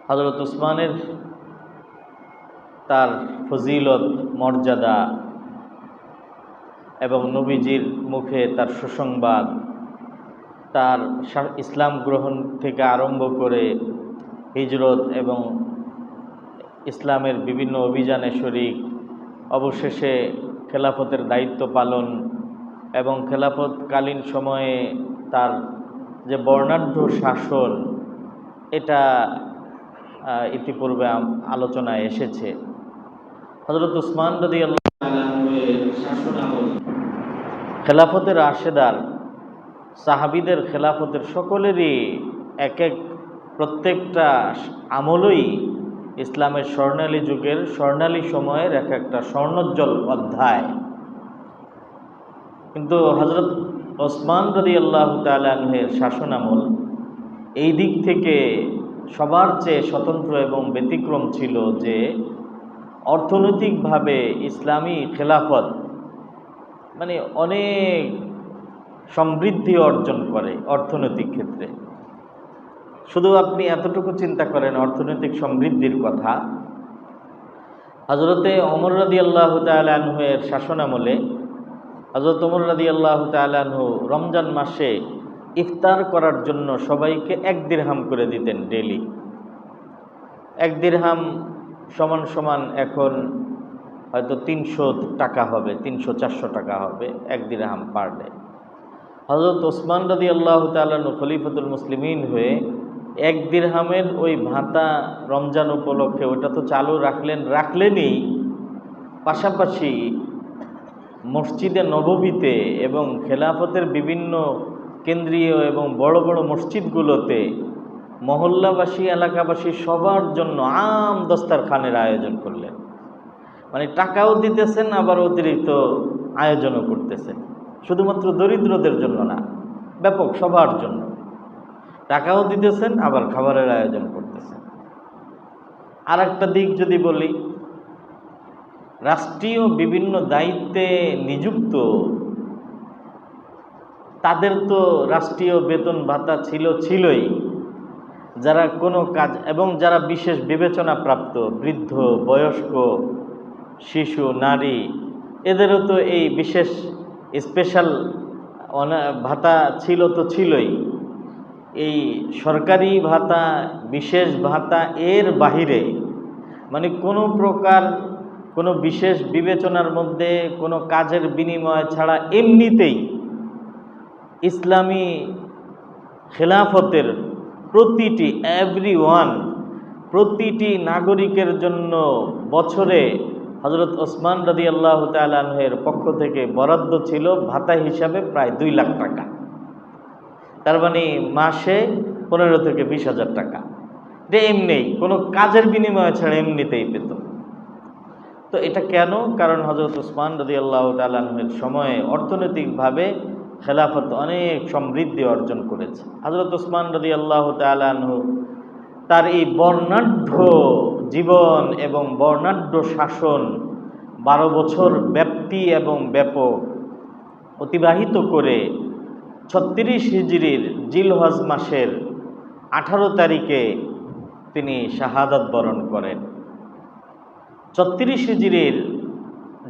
হযরত উসমানের তার ফজিলত, মর্যাদা এবং নবীজির মুখে তার সুসংবাদ, তার ইসলাম গ্রহণ থেকে আরম্ভ করে হিজরত এবং ইসলামের বিভিন্ন অভিযানে শরীক, অবশেষে খেলাফতের দায়িত্ব পালন এবং খেলাফতকালীন সময়ে তার যে বর্ণাঢ্য শাসন, এটা ইতিপূর্বে আলোচনায় এসেছে। হযরত উসমান রাদিয়াল্লাহু তাআলা আনহু-এর শাসনামল, খেলাফতের রাশেদার সাহাবীদের খেলাফতের সকলেরই প্রত্যেকটা আমলই ইসলামের স্বর্ণালী যুগের স্বর্ণালী সময়ের একটা স্বর্ণোজ্জ্বল অধ্যায়। কিন্তু হযরত ওসমান রাদিয়াল্লাহু তাআলা আনহু-এর শাসনামল এই দিক থেকে সবার চেয়ে স্বতন্ত্র এবং ব্যতিক্রম ছিল যে অর্থনৈতিকভাবে ইসলামী খেলাফত অনেক সমৃদ্ধি অর্জন করে অর্থনৈতিক ক্ষেত্রে। শুধু আপনি এতটুকু চিন্তা করেন অর্থনৈতিক সমৃদ্ধির কথা। হযরতে ওমর রাদিয়াল্লাহু তাআলা আনহু-এর শাসনামলে হযরত ওমর রাদিয়াল্লাহু তাআলা আনহু রমজান মাসে ইফতার করার জন্য সবাইকে 1 দিরহাম করে দিতেন ডেইলি। 1 দিরহাম সমান এখন হয়তো 300 টাকা হবে, 300-400 টাকা হবে 1 দিরহাম পার ডে। হযরত ওসমান রাদিয়াল্লাহু তাআলা আনহু খলিফাতুল মুসলিমিন হয়ে 1 দিরহামের ওই ভাতা রমজান উপলক্ষে ওটা তো চালু রাখলেনই, পাশাপাশি মসজিদে নববীতে এবং খেলাফতের বিভিন্ন কেন্দ্রীয় এবং বড় বড় মসজিদগুলোতে মহল্লাবাসী, এলাকাবাসী সবার জন্য আম দস্তারখানের আয়োজন করলেন। টাকাও দিতেছেন, আবার অতিরিক্ত আয়োজনও করতেছেন। শুধুমাত্র দরিদ্রদের জন্য না, ব্যাপক সবার জন্য টাকাও দিতেছেন, আবার খাবারের আয়োজন করতেছেন। আর একটা দিক যদি বলি, রাষ্ট্রীয় বিভিন্ন দায়িত্বে নিযুক্ত তাদের তো রাষ্ট্রীয় বেতন ভাতা ছিলই। যারা কোনো কাজ এবং যারা বিশেষ বিবেচনা প্রাপ্ত বৃদ্ধ, বয়স্ক, শিশু, নারী, এদেরও তো এই বিশেষ স্পেশাল ভাতা ছিলই। এই সরকারি ভাতা, বিশেষ ভাতা এর বাহিরে কোনো প্রকার কোনো বিশেষ বিবেচনার মধ্যে কোনো কাজের বিনিময় ছাড়া এমনিতেই ইসলামী খেলাফতের প্রতিটি নাগরিকের জন্য বছরে হযরত ওসমান রাদিয়াল্লাহু তাআলা আনহু-এর পক্ষ থেকে বরাদ্দ ছিল ভাতা হিসাবে প্রায় 2 লাখ টাকা। তার মাসে 15 থেকে 20 হাজার টাকা। এটা এমনি কোনো কাজের বিনিময় ছাড়া এমনিতেই পেত। তো এটা কেন? কারণ হযরত ওসমান রাদিয়াল্লাহু তাআলা আনহু-এর সময়ে অর্থনৈতিকভাবে খেলাফত অনেক সমৃদ্ধি অর্জন করেছে। হযরত ওসমান রাদিয়াল্লাহু তাআলা আনহু তার এই বর্ণাঢ্য জীবন এবং বর্ণাঢ্য শাসন 12 বছর ব্যাপ্তি এবং ব্যাপক অতিবাহিত করে 36 হিজরির জিলহজ মাসের 18 তারিখে তিনি শাহাদাত বরণ করেন। 36 হিজরির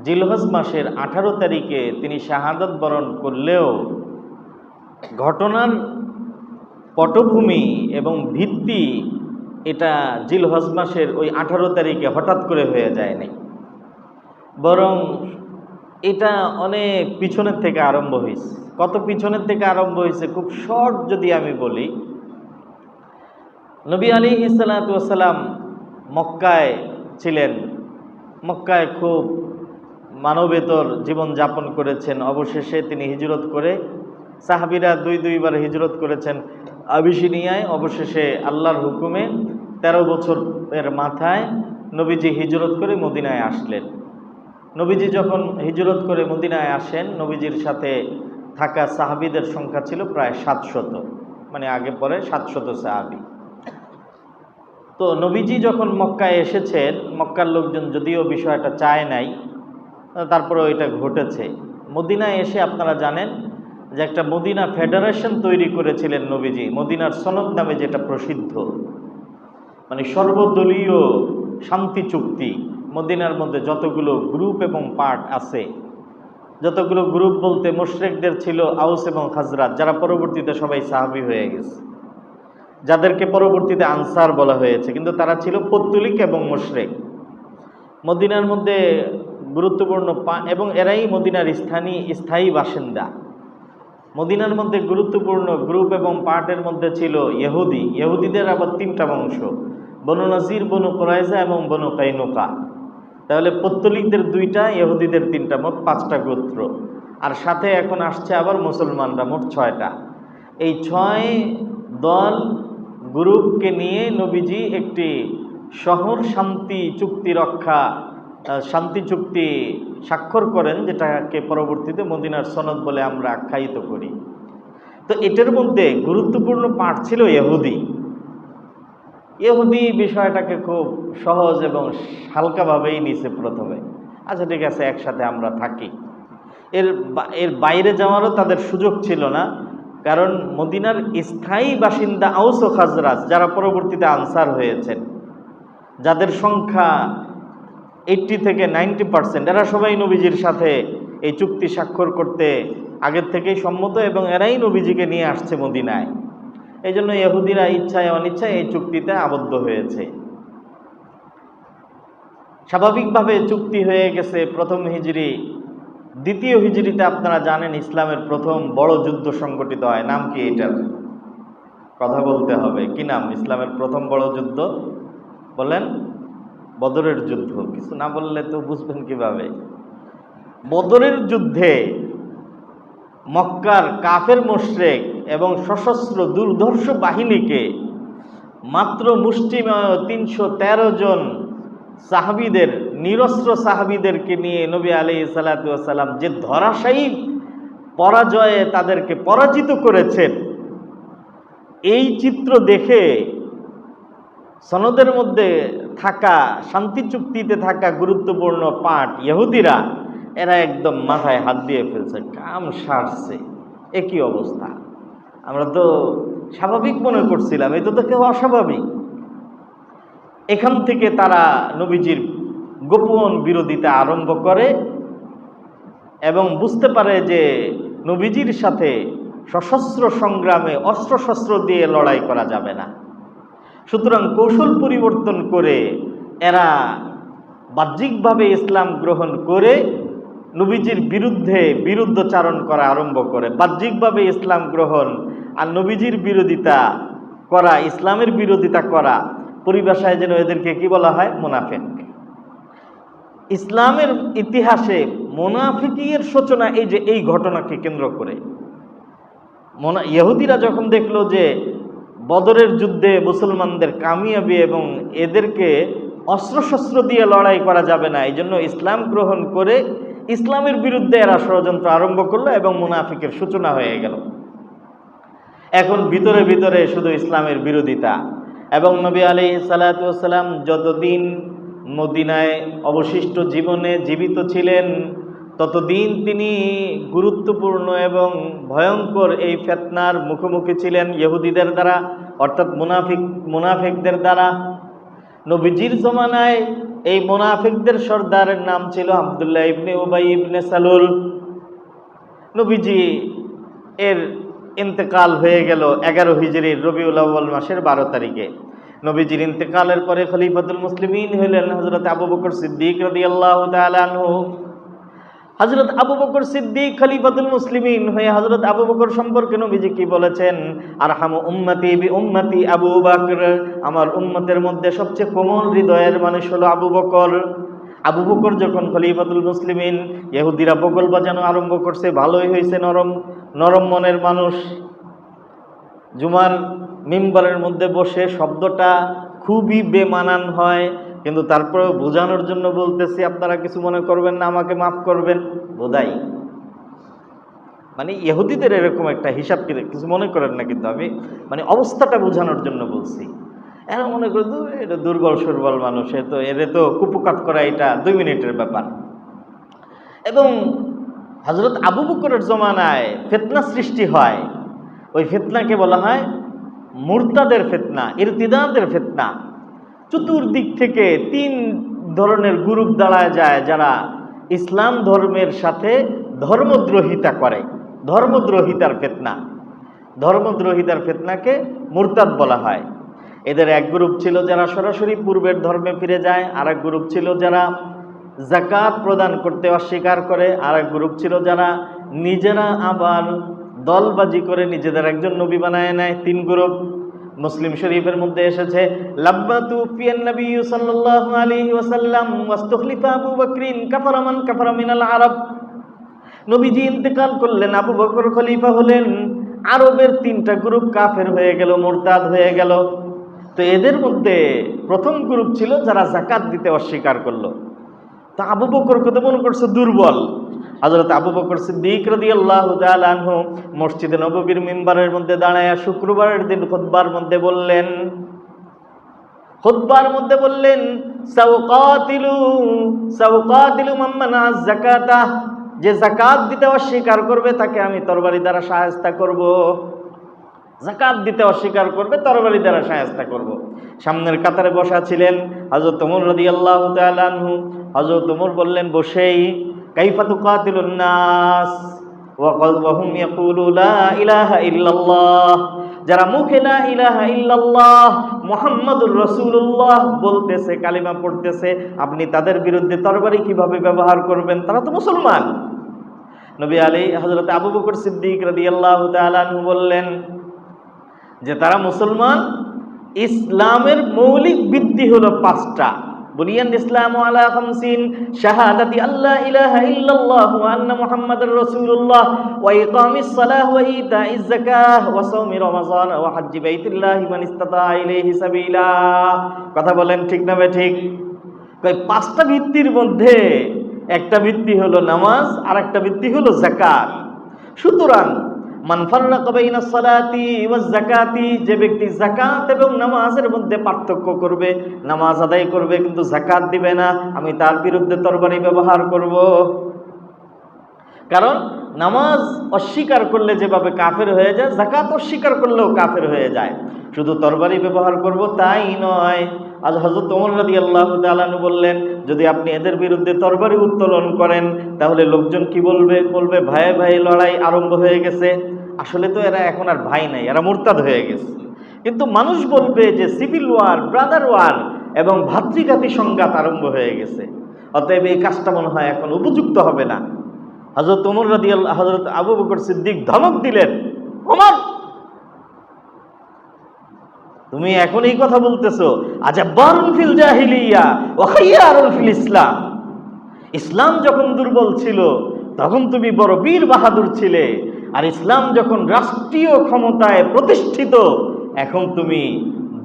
জিলহজ মাসের 18 তারিখে তিনি শাহাদাত বরণ করলেও ঘটনার পটভূমি এবং ভিত্তি এটা জিলহজ মাসের ওই 18 তারিখে হঠাৎ করে হয়ে যায়নি, বরং এটা অনেক পিছনের থেকে আরম্ভ হয়েছে। কত পিছনের থেকে আরম্ভ হয়েছে খুব শর্ট যদি আমি বলি, নবী আলাইহিস সালাতু ওয়াস সালাম মক্কায় ছিলেন। মক্কায় খুব মানবেতর জীবন যাপন করেছেন। অবশেষে তিনি হিজরত করে, সাহাবীরা দুইবার হিজরত করেছেন আবিসিনিয়ায়। অবশেষে আল্লাহর হুকুমে 13 বছরের মাথায় নবীজি হিজরত করে মদিনায় আসলেন। নবীজি যখন হিজরত করে মদিনায় আসেন, নবীজির সাথে থাকা সাহাবীদের সংখ্যা ছিল প্রায় 700, আগে পরে 700 সাহাবী। তো নবীজি যখন মক্কায় এসেছেন, মক্কার লোকজন যদিও বিষয়টা চায় নাই, তারপরেও এটা ঘটেছে। মদিনায় এসে আপনারা জানেন যে একটা মদিনা ফেডারেশন তৈরি করেছিলেন নবীজি, মদিনার সনদ নামে যেটা প্রসিদ্ধ। মানে সর্বদলীয় শান্তি চুক্তি। মদিনার মধ্যে যতগুলো গ্রুপ এবং পার্ট আছে, যতগুলো গ্রুপ বলতে মুশরিকদের ছিল আউস এবং খাজরাজ, যারা পরবর্তীতে সবাই সাহাবী হয়ে গেছে, যাদেরকে পরবর্তীতে আনসার বলা হয়েছে, কিন্তু তারা ছিল পৌত্তলিক এবং মুশরিক। মদিনার মধ্যে গুরুত্বপূর্ণ এবং এরাই মদিনার স্থায়ী বাসিন্দা। মদিনার মধ্যে গুরুত্বপূর্ণ গ্রুপ এবং পার্টের মধ্যে ছিল ইহুদি। ইহুদিদের আবার তিনটা বংশ, বনু নাজির, বনু কুরাইজা এবং বনু কাইনুকা। তাহলে পৌত্তলিকদের দুইটা, ইহুদিদের তিনটা, মোট 5টা গোত্র। আর সাথে এখন আসছে আবার মুসলমানরা, মোট 6টা। এই 6 দল গ্রুপকে নিয়ে নবীজি একটি শহর শান্তি চুক্তি স্বাক্ষর করেন, যেটাকে পরবর্তীতে মদিনার সনদ বলে আমরা আখ্যায়িত করি। তো এটার মধ্যে গুরুত্বপূর্ণ পার্ট ছিল ইহুদি। ইহুদি বিষয়টাকে খুব সহজ এবং হালকাভাবেই নিছে প্রথমে। আচ্ছা ঠিক আছে, একসাথে আমরা থাকি। এর বাইরে যাওয়ারও তাদের সুযোগ ছিল না, কারণ মদিনার স্থায়ী বাসিন্দা আউস ও খাজরাজ, যারা পরবর্তীতে আনসার হয়েছেন, যাদের সংখ্যা 80 থেকে 90%, এরা সবাই নবীজির সাথে এই চুক্তি স্বাক্ষর করতে আগের থেকেই সম্মত এবং এরাই নবীজিকে নিয়ে আসছে মদিনায়। এই জন্য ইহুদিরা ইচ্ছায় অনিচ্ছায় এই চুক্তিতে আবদ্ধ হয়েছে। স্বাভাবিকভাবে চুক্তি হয়ে গেছে প্রথম হিজরি। দ্বিতীয় হিজরিতে আপনারা জানেন ইসলামের প্রথম বড় যুদ্ধ সংগঠিত হয়। নাম কি এটার? কথা বলতে হবে। কি নাম ইসলামের প্রথম বড় যুদ্ধ? বলেন। বদরের যুদ্ধ। কিছু না বললে তো বুঝবেন কিভাবে। বদরের যুদ্ধে মক্কার কাফের মুশরিক এবং সশস্ত্র দুর্ধর্ষ বাহিনীকে মাত্র মুষ্টিমেয় 313 জন সাহাবীদের, নিরস্ত্র সাহাবীদেরকে নিয়ে নবী আলাইহিস সালাতু ওয়াস সালাম যে ধরাশায়ী পরাজয়ে তাদেরকে পরাজিত করেছেন, এই চিত্র দেখে সনদের মধ্যে থাকা, শান্তি চুক্তিতে থাকা গুরুত্বপূর্ণ পার্ট ইহুদিরা, এরা একদম মাথায় হাত দিয়ে ফেলছে, কাম সারছে। একই অবস্থা। আমরা তো স্বাভাবিক মনে করছিলাম, এই তো কেউ অস্বাভাবিক। এখান থেকে তারা নবীজির গোপন বিরোধিতা আরম্ভ করে এবং বুঝতে পারে যে নবীজির সাথে সশস্ত্র সংগ্রামে অস্ত্রশস্ত্র দিয়ে লড়াই করা যাবে না। সুতরাং কৌশল পরিবর্তন করে বাহ্যিকভাবে ইসলাম গ্রহণ করে নবীজির বিরুদ্ধচারণ করা আরম্ভ করে। বাহ্যিকভাবে ইসলাম গ্রহণ আর নবীজির বিরোধিতা করা, ইসলামের বিরোধিতা করা, পরিভাষায় যেন এদেরকে কি বলা হয়? মুনাফিক। ইসলামের ইতিহাসে মুনাফিকের সূচনা এই ঘটনাকে কেন্দ্র করে। ইহুদিরা যখন দেখলো যে বদরের যুদ্ধে মুসলমানদের কামিয়াবি এবং এদেরকে অস্ত্রশস্ত্র দিয়ে লড়াই করা যাবে না, এই জন্য ইসলাম গ্রহণ করে ইসলামের বিরুদ্ধে এরা ষড়যন্ত্র আরম্ভ করলো এবং মুনাফিকের সূচনা হয়ে গেল। এখন ভিতরে ভিতরে শুধু ইসলামের বিরোধিতা। এবং নবী আলাইহিস সালাতু ওয়াস সালাম যতদিন মদিনায় অবশিষ্ট জীবনে জীবিত ছিলেন, ততদিন তিনি গুরুত্বপূর্ণ এবং ভয়ঙ্কর এই ফিতনার মুখোমুখি ছিলেন ইহুদিদের দ্বারা, অর্থাৎ মুনাফিকদের দ্বারা। নবীজির জমানায় এই মুনাফিকদের সর্দারের নাম ছিল আব্দুল্লাহ ইবনে উবাই ইবনে সালুল। নবীজি এর ইন্তেকাল হয়ে গেল 11 হিজরির রবিউল আউয়াল মাসের 12 তারিখে। নবীজির ইন্তেকালের পরে খলিফাতুল মুসলিমিন হলেন হযরত আবু বকর সিদ্দিক রাদিয়াল্লাহু তাআলা আনহু। হযরত আবু বকর সিদ্দিক খলিফাতুল মুসলিমিন হয়ে হযরত আবু বকর সম্পর্কে নবীজি কি বলেছেন? আরহামু উম্মতি বি উম্মতি আবু বকর, আমার উম্মতের মধ্যে সবচেয়ে কোমল হৃদয়ের মানুষ হলো আবু বকর। আবু বকর যখন খলিফাতুল মুসলিমিন, ইহুদিরা বগল বাজানো আরম্ভ করছে, ভালোই হয়েছে, নরম মনের মানুষ। জুমার মিম্বরের মধ্যে বসে শব্দটা খুবই বেমানান হয়, কিন্তু তারপরেও বোঝানোর জন্য বলতেছি, আপনারা কিছু মনে করবেন না, আমাকে মাফ করবেন। বোধাই মানে ইহুদিদের এরকম একটা হিসাব, কিছু মনে করেন না, কিন্তু আমি অবস্থাটা বোঝানোর জন্য বলছি। এরা মনে করে এটা দুর্বল সুর্বল মানুষ, এদের তো কুপকাট করা এটা 2 মিনিটের ব্যাপার। এবং হযরত আবু বকরের জমানায় ফিতনা সৃষ্টি হয়, ওই ফিতনাকে বলা হয় মুরতাদের ফিতনা, ইরতিদাদের ফিতনা। চতুর্দিক থেকে তিন ধরনের গ্রুপ দাঁড়ায় যায় যারা ইসলাম ধর্মের সাথে ধর্মদ্রোহিতা করে। ধর্মদ্রোহিতার ফিতনাকে মুরতাদ বলা হয়। এদের এক গ্রুপ ছিল যারা সরাসরি পূর্বের ধর্মে ফিরে যায়, আর এক গ্রুপ ছিল যারা যাকাত প্রদান করতে অস্বীকার করে, আর এক গ্রুপ ছিল যারা নিজেরা আবার দলবাজি করে নিজেদের একজন নবী বানায় নেয়। তিন গ্রুপ। মুসলিম শরীফের মধ্যে এসেছে, লাম্মা তুফিয়ান নবী সাল্লাল্লাহু আলাইহি ওয়াসাল্লাম ওয়াস্তুখলিফা আবু বকরিন কাফারা মান কাফারা মিনাল আরব। নবীজি ইন্তেকাল করলেন, আবু বকর খলিফা হলেন, আরবের তিনটা গ্রুপ কাফের হয়ে গেল, মুরতাদ হয়ে গেল। তো এদের মধ্যে প্রথম গ্রুপ ছিল যারা যাকাত দিতে অস্বীকার করলো। তো আবু বকর কত মনে করছে দুর্বল। হযরত আবু বকর সিদ্দিক রাদিয়াল্লাহু তাআলা আনহু মসজিদে নববীর মিম্বারের মধ্যে দাঁড়ায় শুক্রবারের দিন খুতবার মধ্যে বললেন সাউকাতিলু মাম্মানা যাকাতা, যে যাকাত দিতে অস্বীকার করবে তাকে আমি তরবারি দ্বারা শায়েস্তা করব। যাকাত দিতে অস্বীকার করবে তরবারি দ্বারা শায়েস্তা করব। সামনের কাতারে বসা ছিলেন হযরত ওমর রাদিয়াল্লাহু তাআলা আনহু। হযরত ওমর বললেন বসেই, কাইফা তুকাতিলুন নাস ওয়া হুম ইয়াকুলু লা ইলাহা ইল্লাল্লাহ, যারা মুখে লা ইলাহা ইল্লাল্লাহ মুহাম্মাদুর রাসূলুল্লাহ বলতেছে, কালিমা পড়তেছে, আপনি তাদের বিরুদ্ধে তরবারি কিভাবে ব্যবহার করবেন? তারা তো মুসলমান। নবী হযরত আবু বকর সিদ্দিক রাদিয়াল্লাহু তাআলা আনহু বললেন যে তারা মুসলমান। ইসলামের মৌলিক ভিত্তি হলো পাঁচটা। বুনিয়ান ইসলামু আলা খামসিন, শাহাদাতি আল্লা ইলাহা ইল্লাল্লাহ ওয়া আন্না মুহাম্মাদুর রাসূলুল্লাহ ওয়া ইকামিস সালাহ ওয়া ইতাইজ যাকাহ ওয়া সাওমি রমাযান ওয়া হজ্জি বাইতুল্লাহি মান ইসতাতা ইলাইহি সাবিলা। কথা বলেন ঠিক না ঠিক? এই পাঁচটা ভিত্তির মধ্যে একটা ভিত্তি হলো নামাজ, আর একটা ভিত্তি হলো যাকাত। সুতরাং মান ফাররাকা বাইনাস সালাতি ওয়াজ যাকাতি, যে ব্যক্তি যাকাত এবং নামাজের মধ্যে পার্থক্য করবে, নামাজ আদায় করবে কিন্তু যাকাত দিবে না, আমি তার বিরুদ্ধে তরবারি ব্যবহার করব। কারণ নামাজ অস্বীকার করলে যেভাবে কাফের হয়ে যায়, যাকাত অস্বীকার করলেও কাফের হয়ে যায়। শুধু তরবারি ব্যবহার করব তাই নয়। আজ হযরত ওমর রাদিয়াল্লাহু তাআলা বললেন, যদি আপনি এদের বিরুদ্ধে তরবারি উত্তোলন করেন তাহলে লোকজন কি বলবে? বলবে ভাইয়ে ভাইয়ে লড়াই আরম্ভ হয়ে গেছে। আসলে তো এরা এখন আর ভাই নাই, এরা মুরতাদ হয়ে গেছে। কিন্তু মানুষ বলবে যে সিভিল ওয়ার, ব্রাদার ওয়ার এবং ভাতৃঘাতী সংঘাত আরম্ভ হয়ে গেছে। অতএব এই কাজটা মনে হয় এখন উপযুক্ত হবে না। হযরত ওমর হযরত আবু বকর সিদ্দিক ধমক দিলেন, ওমর তুমি এখন এই কথা বলতেছো? আজাব্বারুন ফিল জাহিলিয়া ওয়া খাইয়ারুন ফিল ইসলাম। ইসলাম যখন দুর্বল ছিল তখন তুমি বড় বীর বাহাদুর ছিলে, আর ইসলাম যখন রাষ্ট্রীয় ক্ষমতায় প্রতিষ্ঠিত এখন তুমি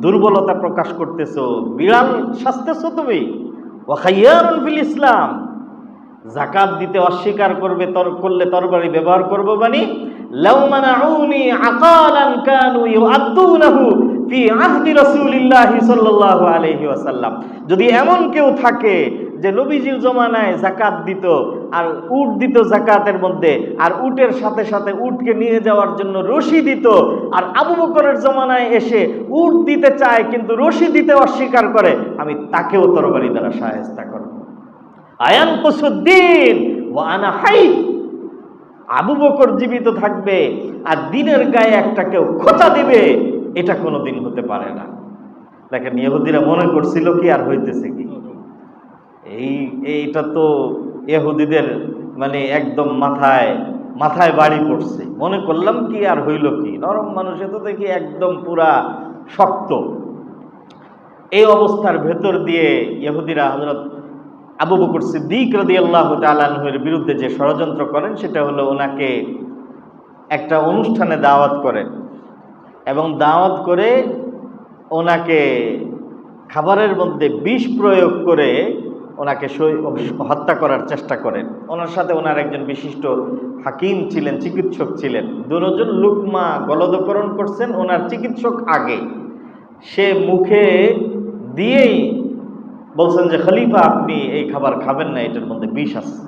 দুর্বলতা প্রকাশ করতেছো, বিড়াল সাজতেছো তুমি। ওয়া খাইয়ারুন ফিল ইসলাম, যাকাত দিতে অস্বীকার করলে তরবারি ব্যবহার করব। মানে লাউ মানাউনি আকালান কানু ইউআদ্দুনাহু ফি আহদি রাসূলিল্লাহি সাল্লাল্লাহু আলাইহি ওয়াসাল্লাম, যদি এমন কেউ থাকে যে নবীজির জমানায় যাকাত দিত আর উট দিত যাকাতের মধ্যে, আর উটের সাথে সাথে উটকে নিয়ে যাওয়ার জন্য রশি দিত, আর আবু বকরের জমানায় এসে উট দিতে চায় কিন্তু রশি দিতে অস্বীকার করে, আমি তাকেও তরবারি দ্বারা শায়েস্তা করব। আয়ান কুসুদ্দিন ওয়া আনা হাই, আবু বকর জীবিত থাকবে আর দিনের গায়ে একটা কেউ খোঁচা দিবে, এটা কোনোদিন হতে পারে না। দেখেন ইহুদিরা মনে করছিল কি আর হইতেছে কি, এইটা তো ইহুদিদের মানে একদম মাথায় বাড়ি পড়ছে। মনে করলাম কি আর হইল কি, নরম মানুষে তো দেখি একদম পুরা শক্ত। এই অবস্থার ভেতর দিয়ে ইহুদিরা হযরত আবু বকর সিদ্দিক রাদিয়াল্লাহু তাআলা আনহুর বিরুদ্ধে যে ষড়যন্ত্র করেন সেটা হলো ওনাকে একটা অনুষ্ঠানে দাওয়াত করেন এবং দাওয়াত করে ওনাকে খাবারের মধ্যে বিষ প্রয়োগ করে ওনাকে হত্যা করার চেষ্টা করেন। ওনার সাথে ওনার একজন বিশিষ্ট হাকিম ছিলেন, চিকিৎসক ছিলেন। দুজন লুকমা গলদকরণ করছেন ওনার চিকিৎসক আগে, সে মুখে দিয়েই বলছেন যে খলিফা আপনি এই খাবার খাবেন না, এটার মধ্যে বিষ আছে।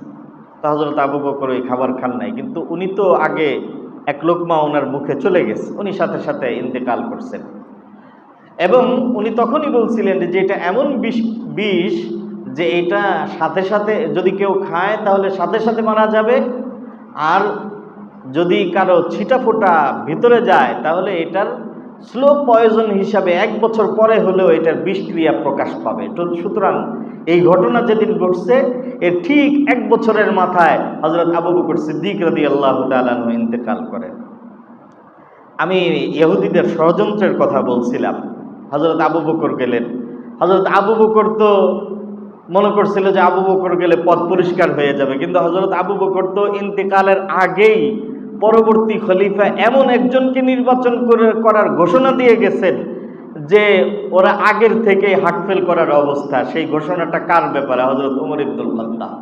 তা হযরত আবু বকর ওই খাবার খান নাই, কিন্তু উনি তো আগে এক লোকমা ওনার মুখে চলে গেছে, উনি সাথে সাথে ইন্তেকাল করছেন। এবং উনি তখনই বলছিলেন যে এটা এমন বিষ যে এটা সাথে সাথে যদি কেউ খায় তাহলে সাথে সাথে মারা যাবে, আর যদি কারো ছিটা ফোটা ভিতরে যায় তাহলে এটার স্লো পয়জন হিসাবে 1 বছর পরে হলেও এটার বিষক্রিয়া প্রকাশ পাবে। তো সুতরাং এই ঘটনা যেদিন ঘটছে এর ঠিক 1 বছরের মাথায় হযরত আবু বকর সিদ্দিক রাদিয়াল্লাহু তাআলা আনহু ইন্তেকাল করেন। আমি ইহুদিদের ষড়যন্ত্রের কথা বলছিলাম। হযরত আবু বকর গেলেন। হযরত আবু বকর তো মনে করছিল যে আবু বকর গেলে পথ পরিষ্কার হয়ে যাবে, কিন্তু হযরত আবু বকর তো ইন্তেকালের আগেই পরবর্তী খলিফা এমন একজনকে নির্বাচন করার ঘোষণা দিয়ে গেছেন যে ওরা আগের থেকে হাটফেল করার অবস্থা। সেই ঘোষণাটা কার ব্যাপারে? হযরত ওমর ইবনুল খাত্তাব।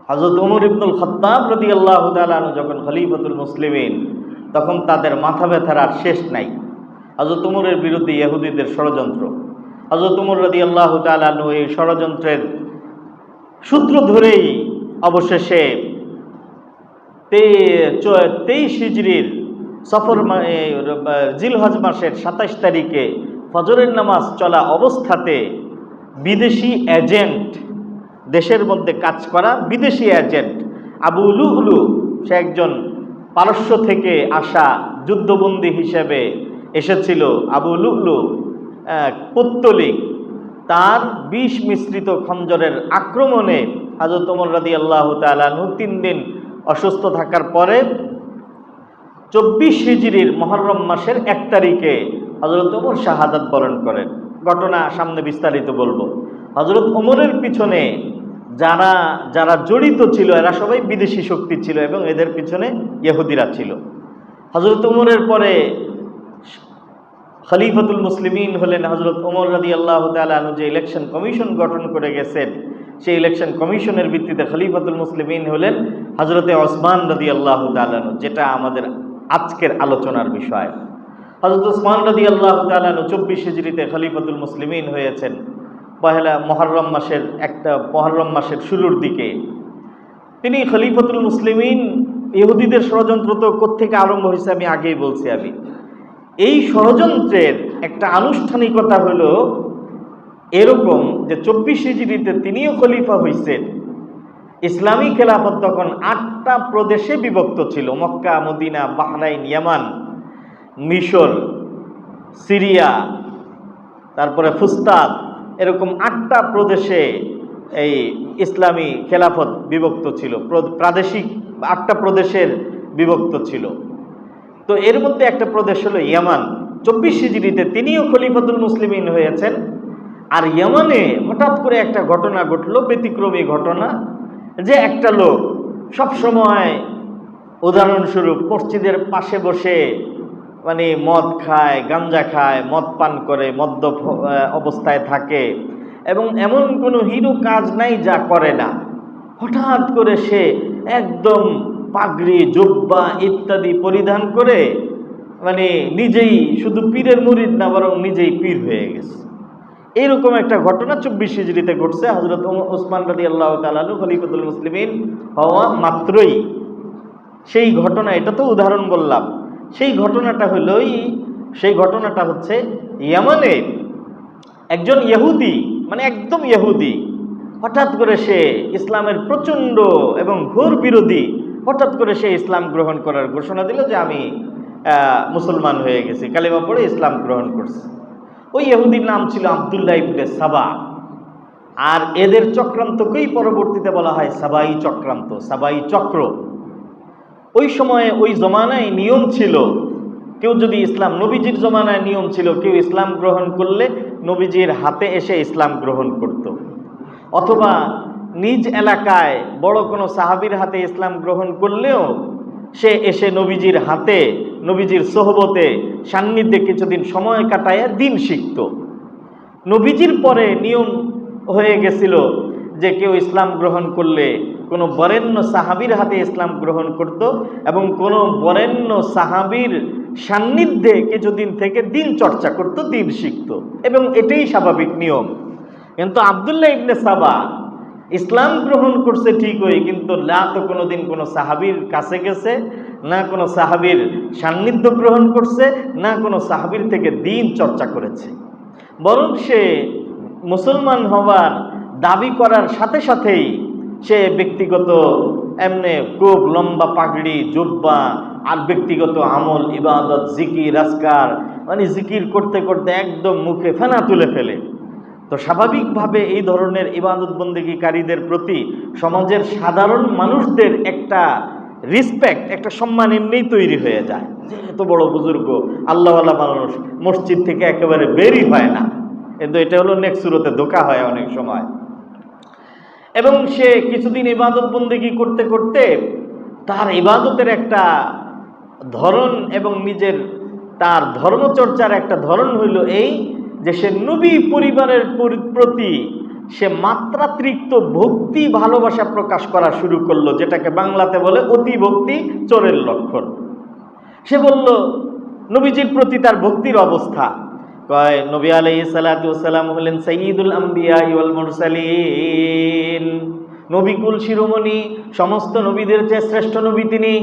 হযরত ওমর ইবনুল খাত্তাব রাদিয়াল্লাহু তাআলা আনহু যখন খলিফাতুল মুসলিমিন, তখন তাদের মাথা ব্যথার আর শেষ নাই। হযরত ওমরের বিরুদ্ধে ইহুদিদের ষড়যন্ত্র। হযরত ওমর রাদিয়াল্লাহু তাআলা আনহু এই ষড়যন্ত্রের সূত্র ধরেই অবশেষে 23 হিজরির জিলহজ মাসের 27 তারিখে ফজরের নামাজ চলা অবস্থাতে বিদেশি এজেন্ট, দেশের মধ্যে কাজ করা বিদেশি এজেন্ট আবু লুলু, সে একজন পারস্য থেকে আসা যুদ্ধবন্দী হিসেবে এসেছিল। আবু লুলু পৌত্তলিক, তার বিষ মিশ্রিত খঞ্জরের আক্রমণে হযরত ওমর রাদিয়াল্লাহু তাআলা আনহু 3 দিন অসুস্থ থাকার পরে 24 হিজরির মুহররম মাসের 1 তারিখে হযরত ওমর শাহাদাত বরণ করেন। ঘটনা সামনে বিস্তারিত বলবো। হযরত ওমরের পিছনে যারা যারা জড়িত ছিল এরা সবাই বিদেশি শক্তি ছিল এবং এদের পিছনে ইহুদিরা ছিল। হযরত ওমরের পরে খলিফাতুল মুসলিমিন হলেন হযরত ওমর রাদিয়াল্লাহু তাআলা আনহু। যে ইলেকশন কমিশন গঠন করে গেছেন, সেই ইলেকশন কমিশনের ভিত্তিতে খলিফাতুল মুসলিমিন হলেন হযরতে ওসমান রাদিয়াল্লাহু তাআলা আনহু, যেটা আমাদের আজকের আলোচনার বিষয়। হযরত ওসমান রাদিয়াল্লাহু তাআলা আনহু 24 হিজরিতে খলিফাতুল মুসলিমিন হয়েছেন পহেলা মুহররম মাসের শুরুর দিকে। তিনি খলিফাতুল মুসলিমিন। ইহুদিদের ষড়যন্ত্র তো কোত্থেকে আরম্ভ হয়েছে আমি আগেই বলছি। এই ষড়যন্ত্রের একটা আনুষ্ঠানিকতা হলো এরকম যে 24 হিজরিতে তিনিও খলিফা হয়েছেন। ইসলামী খেলাফত তখন 8টা প্রদেশে বিভক্ত ছিল: মক্কা, মদিনা, বাহরাইন, ইয়ামান, মিশর, সিরিয়া, তারপরে ফুস্তাত, এরকম 8টা প্রদেশে এই ইসলামী খেলাফত বিভক্ত ছিল। প্রাদেশিক 8টা প্রদেশের বিভক্ত ছিল। তো এর মধ্যে একটা প্রদেশ হলো ইয়ামান। 24 হিজরিতে তিনিও খলিফাতুল মুসলিমিন হয়েছেন। আর ইয়ামানে হঠাৎ করে একটা ঘটনা ঘটলো, ব্যতিক্রমী ঘটনা, যে একটা লোক সব সময়, উদাহরণস্বরূপ, মসজিদের পাশে বসে মদ খায়, গাঞ্জা খায়, মদ পান করে, মদ্যপ অবস্থায় থাকে এবং এমন কোনো হিরো কাজ নাই যা করে না। হঠাৎ করে সে একদম পাগড়ি, জুব্বা ইত্যাদি পরিধান করে নিজেই শুধু পীরের মুরিদ না, বরং নিজেই পীর হয়ে গেছে। এইরকম একটা ঘটনা 24 হিজরিতে ঘটছে। হযরত ওসমান রাদিয়াল্লাহু তাআলা আনহু খলিফাতুল মুসলিমিন হওয়া মাত্রই সেই ঘটনা, এটা তো উদাহরণ বললাম। সেই ঘটনাটা হচ্ছে ইয়ামানে একজন ইহুদি, একদম ইহুদি, হঠাৎ করে সে ইসলামের প্রচণ্ড এবং ঘোর বিরোধী, হঠাৎ করে সে ইসলাম গ্রহণ করার ঘোষণা দিল যে আমি মুসলমান হয়ে গেছি, কালিমা পড়ে ইসলাম গ্রহণ করছি। ওই ইহুদির নাম ছিল আব্দুল্লাহ ইবনে সাবা। আর এদের চক্রান্তকেই পরবর্তীতে বলা হয় সাবাই চক্রান্ত, সাবাই চক্র। ওই সময়ে ওই জমানায় নিয়ম ছিল, কেউ যদি ইসলাম, নবীজির জমানায় নিয়ম ছিল, কেউ ইসলাম গ্রহণ করলে নবীজির হাতে এসে ইসলাম গ্রহণ করত, অথবা নিজ এলাকায় বড় কোনো সাহাবীর হাতে ইসলাম গ্রহণ করলেও সে এসে নবীজির হাতে, নবীজির সোহবতে, সান্নিধ্যে কিছুদিন সময় কাটায় দিন শিখত। নবীজির পরে নিয়ম হয়ে গেছিল যে কেউ ইসলাম গ্রহণ করলে কোনো বরেণ্য সাহাবীর হাতে ইসলাম গ্রহণ করত এবং কোনো বরেণ্য সাহাবীর সান্নিধ্যে কিছুদিন থেকে দিন চর্চা করত, দিন শিখত, এবং এটাই স্বাভাবিক নিয়ম। কিন্তু আব্দুল্লাহ ইবনে সাবা ইসলাম গ্রহণ করছে ঠিকই, কিন্তু না তো কোনোদিন কোনো সাহাবীর কাছে গেছে, না কোনো সাহাবীর সান্নিধ্য গ্রহণ করছে, না কোনো সাহাবীর থেকে দিন চর্চা করেছে। বরং সে মুসলমান হওয়ার দাবি করার সাথে সাথেই সে ব্যক্তিগত এমনি খুব লম্বা পাগড়ি, জুব্বা আর ব্যক্তিগত আমল, ইবাদত, জিকির, আজকার, মানে জিকির করতে করতে একদম মুখে ফেনা তুলে ফেলে। তো স্বাভাবিকভাবে এই ধরনের ইবাদত বন্দেগীকারীদের প্রতি সমাজের সাধারণ মানুষদের একটা রেসপেক্ট, একটা সম্মান এমনিই তৈরি হয়ে যায় যে এত বড় বুজুর্গ আল্লাহওয়ালা মানুষ মসজিদ থেকে একেবারে বেরই হয় না। কিন্তু এটা হলো নেক্সট সুরতে ধোঁকা হয় অনেক সময়। এবং সে কিছুদিন ইবাদত বন্দেগী করতে করতে তার ইবাদতের একটা ধরন এবং নিজের তার ধর্মচর্চার একটা ধরন হইল এই যে সে নবী পরিবারের প্রতি সে মাত্রাতিরিক্ত ভক্তি ভালোবাসা প্রকাশ করা শুরু করলো, যেটাকে বাংলাতে বলে অতি ভক্তি চোরের লক্ষণ। সে বলল নবীজির প্রতি তার ভক্তির অবস্থা। কয় নবী আলাইহিস সালাতু ওয়াস সালাম হলেন সাইয়্যিদুল আম্বিয়া ওয়াল মুরসালিন, নবীকুল শিরোমণি, সমস্ত নবীদের চেয়ে শ্রেষ্ঠ নবী তিনি।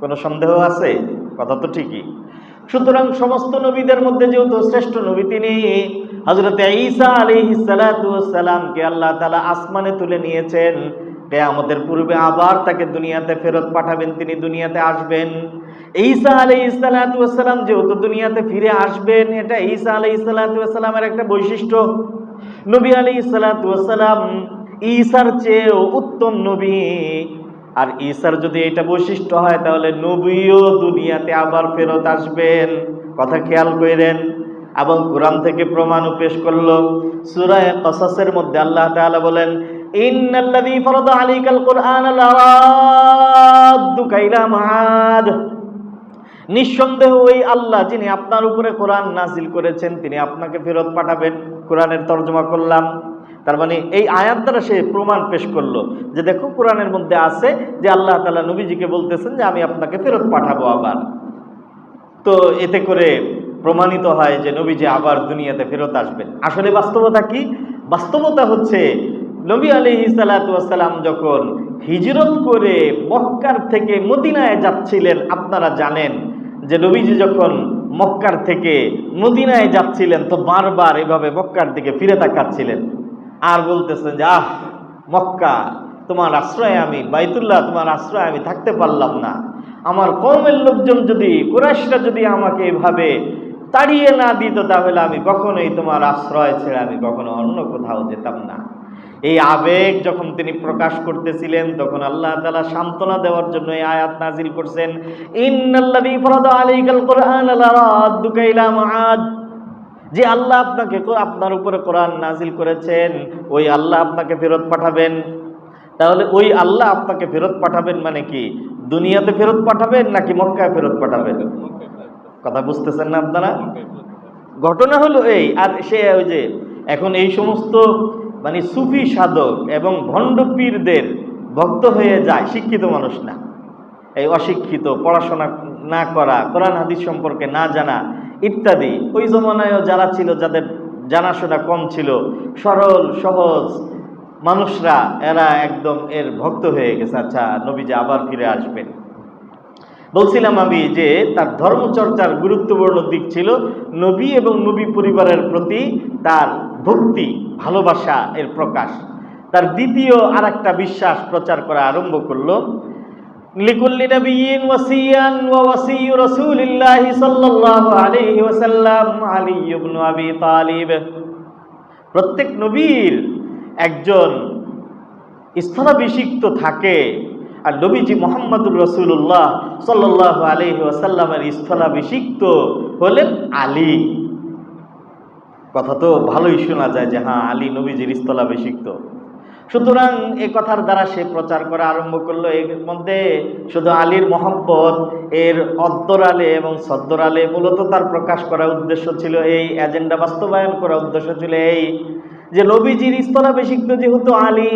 কোনো সন্দেহ আছে? কথা তো ঠিকই। সুতরাং সমস্ত নবীদের মধ্যে যেহেতু শ্রেষ্ঠ নবী তিনি, হযরত ঈসা আলাইহিস সালাতু ওয়াস সালামকে আল্লাহ তাআলা আসমানে তুলে নিয়েছেন। কিয়ামতের পূর্বে আবার তাকে দুনিয়াতে ফেরত পাঠাবেন, তিনি দুনিয়াতে আসবেন। ঈসা আলাইহিস সালাতু ওয়াস সালাম যেহেতু দুনিয়াতে ফিরে আসবেন, এটা ঈসা আলাইহিস সালাতু ওয়াস সালামের একটা বৈশিষ্ট্য। নবী আলাইহিস সালাতু ওয়াস সালাম ঈসার চেয়েও উত্তম নবী। আর ঈসার যদি এটা বৈশিষ্ট্য হয় তাহলে নবীও দুনিয়াতে আবার ফেরত আসবেন। কথা খেয়াল করেন। এবং কোরআন থেকে প্রমাণও পেশ করলো। সূরা কসসের মধ্যে আল্লাহ তাআলা বলেন, ইন্নাল্লাযী ফারাদা আলাইকাল কুরআনা লারাদ্দুকা ইলা মাআদ, নিঃসন্দেহ ওই আল্লাহ যিনি আপনার উপরে কোরআন নাজিল করেছেন তিনি আপনাকে ফেরত পাঠাবেন। কোরআনের তর্জমা করলাম। তার মানে এই আয়াত দ্বারা সে প্রমাণ পেশ করলো যে দেখো কোরআনের মধ্যে আছে যে আল্লাহ তাআলা নবীজিকে বলতেছেন যে আমি আপনাকে ফেরত পাঠাবো আবার। তো এতে করে প্রমাণিত হয় যে নবীজি আবার দুনিয়াতে ফেরত আসবেন। আসলে বাস্তবতা কি? বাস্তবতা হচ্ছে নবী আলাইহিস সালাতু ওয়াস সালাম যখন হিজরত করে মক্কার থেকে মদিনায় যাচ্ছিলেন, আপনারা জানেন যে নবীজি যখন মক্কার থেকে মদিনায় যাচ্ছিলেন তো বারবার এভাবে মক্কার দিকে ফিরে তাকাচ্ছিলেন আর বলতেছেন যে আহ মক্কা তোমার আশ্রয়ে আমি, বাইতুল্লাহ তোমার আশ্রয়ে আমি থাকতে পারলাম না। আমার কওমের লোকজন যদি, কুরাইশরা যদি আমাকে এভাবে তাড়িয়ে না দিত তাহলে আমি কখনোই তোমার আশ্রয় ছেড়ে আমি কখনো অন্য কোথাও যেতাম না। এই আবেগ যখন তিনি প্রকাশ করতেছিলেন তখন আল্লাহ তাআলা সান্ত্বনা দেওয়ার জন্য এই আয়াত নাজিল করছেন, ইন্নাল্লাযী ফারাদা আলাইকাল কুরআনা লারাদ্দুকা ইলা মাআদ, যে আল্লাহ আপনাকে আপনার উপরে কোরআন নাজিল করেছেন ওই আল্লাহ আপনাকে ফেরত পাঠাবেন। তাহলে ওই আল্লাহ আপনাকে ফেরত পাঠাবেন মানে কি? দুনিয়াতে ফেরত পাঠাবেন নাকি মক্কায় ফেরত পাঠাবেন? কথা বুঝতেছেন না আপনারা? ঘটনা হলো এই। আর সে ওই যে এখন এই সমস্ত মানে সুফি সাধক এবং ভণ্ড পীরদের ভক্ত হয়ে যায় শিক্ষিত মানুষ না, এই অশিক্ষিত, পড়াশোনা না করা, কোরআন হাদিস সম্পর্কে না জানা ইত্যাদি। ওই জমানায়ও যারা ছিল, যাদের জানাশোনা কম ছিল, সরল সহজ মানুষরা, এরা একদম এর ভক্ত হয়ে গেছে। আচ্ছা নবীজি আবার ফিরে আসবেন। বলছিলাম আমি যে তার ধর্মচর্চার গুরুত্বপূর্ণ দিক ছিল নবী এবং নবী পরিবারের প্রতি তার ভক্তি, ভালোবাসা এর প্রকাশ। তার দ্বিতীয় আর একটা বিশ্বাস প্রচার করা আরম্ভ করলো, লিকুল্লি নাবিয়্যিন ওয়াসিয়ান ওয়া ওয়াসিয়্যু রাসূলিল্লাহি সাল্লাল্লাহু আলাইহি ওয়াসাল্লাম আলী ইবনে আবি তালিব। প্রত্যেক নবীর একজন স্থলাভিষিক্ত থাকে, আর নবীজি মুহাম্মদুর রাসূলুল্লাহ সাল্লাল্লাহু আলাইহি ওয়াসাল্লামের স্থলাভিষিক্ত হলেন আলী। কথা তো ভালোই শোনা যায় যে হ্যাঁ আলী নবীজির স্থলাভিষিক্ত। সুতরাং এই কথার দ্বারা সে প্রচার করা আরম্ভ করলো। এর মধ্যে শুধু আলীর মহব্বত, এর অন্তরালে এবং সদ্দরালে মূলত তার প্রকাশ করার উদ্দেশ্য ছিল এই, এজেন্ডা বাস্তবায়ন করার উদ্দেশ্য ছিল এই যে নবীজির স্থলাভিষিক্ত যেহেতু আলী,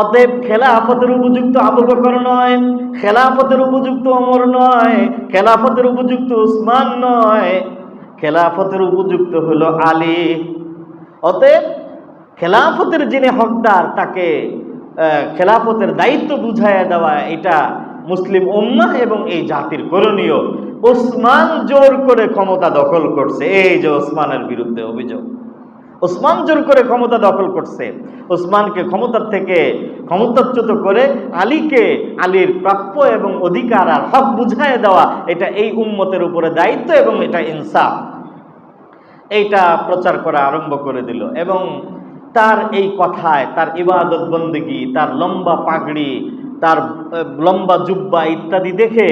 অতএব খেলাফতের উপযুক্ত আবু বকর নয়, খেলাফতের উপযুক্ত ওমর নয়, খেলাফতের উপযুক্ত উসমান নয়, খেলাফতের উপযুক্ত হলো আলী। অতএব খেলাফতের যিনি হকদার তাকে খেলাফতের দায়িত্ব বুঝাইয়া দেওয়া, এটা মুসলিম উম্মাহ এবং এই জাতির করণীয়। ওসমান জোর করে ক্ষমতা দখল করছে, এই যে ওসমানের বিরুদ্ধে অভিযোগ, ওসমান জোর করে ক্ষমতা দখল করছে, ওসমানকে ক্ষমতার থেকে ক্ষমতাচ্যুত করে আলীর প্রাপ্য এবং অধিকার আর হক বুঝায় দেওয়া, এটা এই উম্মতের উপরে দায়িত্ব এবং এটা ইনসাফ, এইটা প্রচার করা আরম্ভ করে দিল। এবং তার এই কথায়, তার ইবাদত বন্দেগী, তার লম্বা পাগড়ি, তার লম্বা জুব্বা ইত্যাদি দেখে